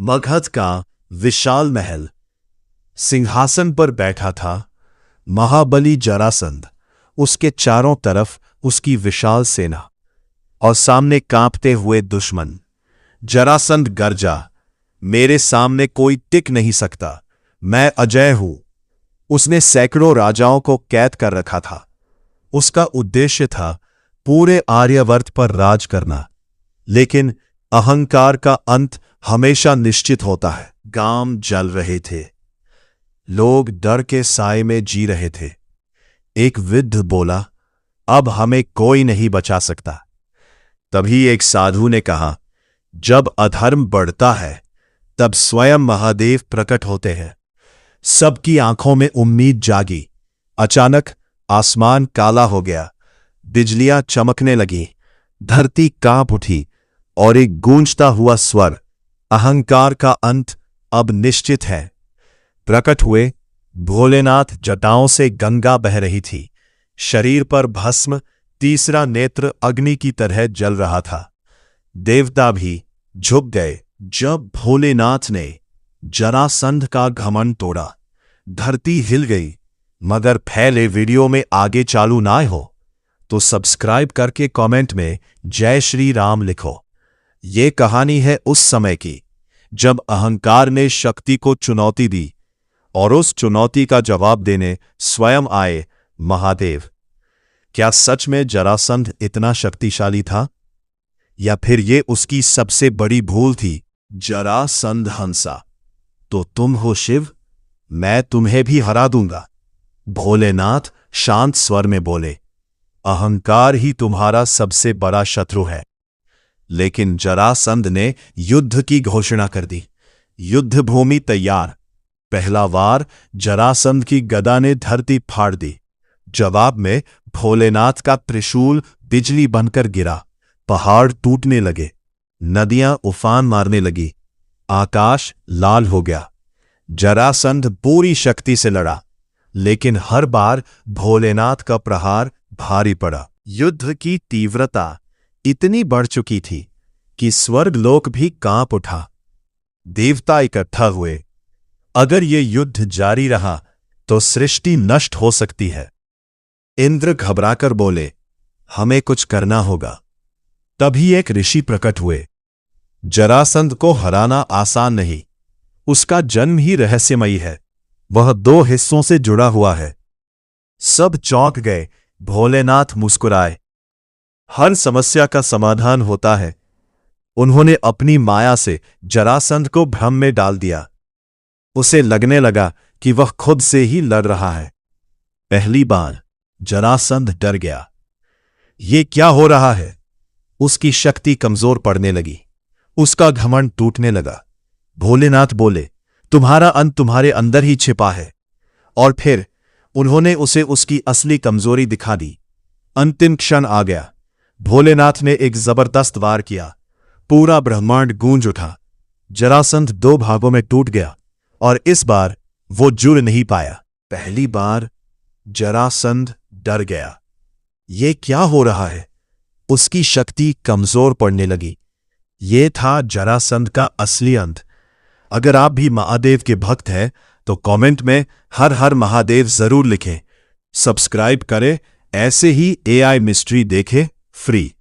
मगध का विशाल महल। सिंहासन पर बैठा था महाबली जरासंध। उसके चारों तरफ उसकी विशाल सेना और सामने कांपते हुए दुश्मन। जरासंध गरजा, मेरे सामने कोई टिक नहीं सकता, मैं अजय हूं। उसने सैकड़ों राजाओं को कैद कर रखा था। उसका उद्देश्य था पूरे आर्यवर्त पर राज करना, लेकिन अहंकार का अंत हमेशा निश्चित होता है। गांव जल रहे थे, लोग डर के साए में जी रहे थे। एक वृद्ध बोला, अब हमें कोई नहीं बचा सकता। तभी एक साधु ने कहा, जब अधर्म बढ़ता है तब स्वयं महादेव प्रकट होते हैं। सबकी आंखों में उम्मीद जागी। अचानक आसमान काला हो गया, बिजलियां चमकने लगी, धरती कांप उठी और एक गूंजता हुआ स्वर, अहंकार का अंत अब निश्चित है। प्रकट हुए भोलेनाथ। जटाओं से गंगा बह रही थी, शरीर पर भस्म, तीसरा नेत्र अग्नि की तरह जल रहा था। देवता भी झुक गए जब भोलेनाथ ने जरासंध का घमंड तोड़ा। धरती हिल गई। मगर पहले वीडियो में आगे चालू ना हो तो सब्सक्राइब करके कमेंट में जय श्री राम लिखो। ये कहानी है उस समय की जब अहंकार ने शक्ति को चुनौती दी और उस चुनौती का जवाब देने स्वयं आए महादेव। क्या सच में जरासंध इतना शक्तिशाली था, या फिर ये उसकी सबसे बड़ी भूल थी? जरासंध हंसा, तो तुम हो शिव, मैं तुम्हें भी हरा दूंगा। भोलेनाथ शांत स्वर में बोले, अहंकार ही तुम्हारा सबसे बड़ा शत्रु है। लेकिन जरासंध ने युद्ध की घोषणा कर दी। युद्ध भूमि तैयार। पहला वार जरासंध की गदा ने धरती फाड़ दी। जवाब में भोलेनाथ का त्रिशूल बिजली बनकर गिरा। पहाड़ टूटने लगे, नदियां उफान मारने लगी, आकाश लाल हो गया। जरासंध पूरी शक्ति से लड़ा, लेकिन हर बार भोलेनाथ का प्रहार भारी पड़ा। युद्ध की तीव्रता इतनी बढ़ चुकी थी कि स्वर्गलोक भी कांप उठा। देवता इकट्ठा हुए। अगर ये युद्ध जारी रहा तो सृष्टि नष्ट हो सकती है। इंद्र घबराकर बोले, हमें कुछ करना होगा। तभी एक ऋषि प्रकट हुए। जरासंध को हराना आसान नहीं, उसका जन्म ही रहस्यमयी है। वह दो हिस्सों से जुड़ा हुआ है। सब चौंक गए। भोलेनाथ मुस्कुराए, हर समस्या का समाधान होता है। उन्होंने अपनी माया से जरासंध को भ्रम में डाल दिया। उसे लगने लगा कि वह खुद से ही लड़ रहा है। पहली बार जरासंध डर गया। ये क्या हो रहा है? उसकी शक्ति कमजोर पड़ने लगी, उसका घमंड टूटने लगा। भोलेनाथ बोले, तुम्हारा अंत तुम्हारे अंदर ही छिपा है। और फिर उन्होंने उसे उसकी असली कमजोरी दिखा दी। अंतिम क्षण आ गया। भोलेनाथ ने एक जबरदस्त वार किया। पूरा ब्रह्मांड गूंज उठा। जरासंध दो भागों में टूट गया और इस बार वो जुड़ नहीं पाया। पहली बार जरासंध डर गया। ये क्या हो रहा है? उसकी शक्ति कमजोर पड़ने लगी। ये था जरासंध का असली अंत। अगर आप भी महादेव के भक्त हैं तो कमेंट में हर हर महादेव जरूर लिखें। सब्सक्राइब करें, ऐसे ही AI मिस्ट्री देखें फ्री।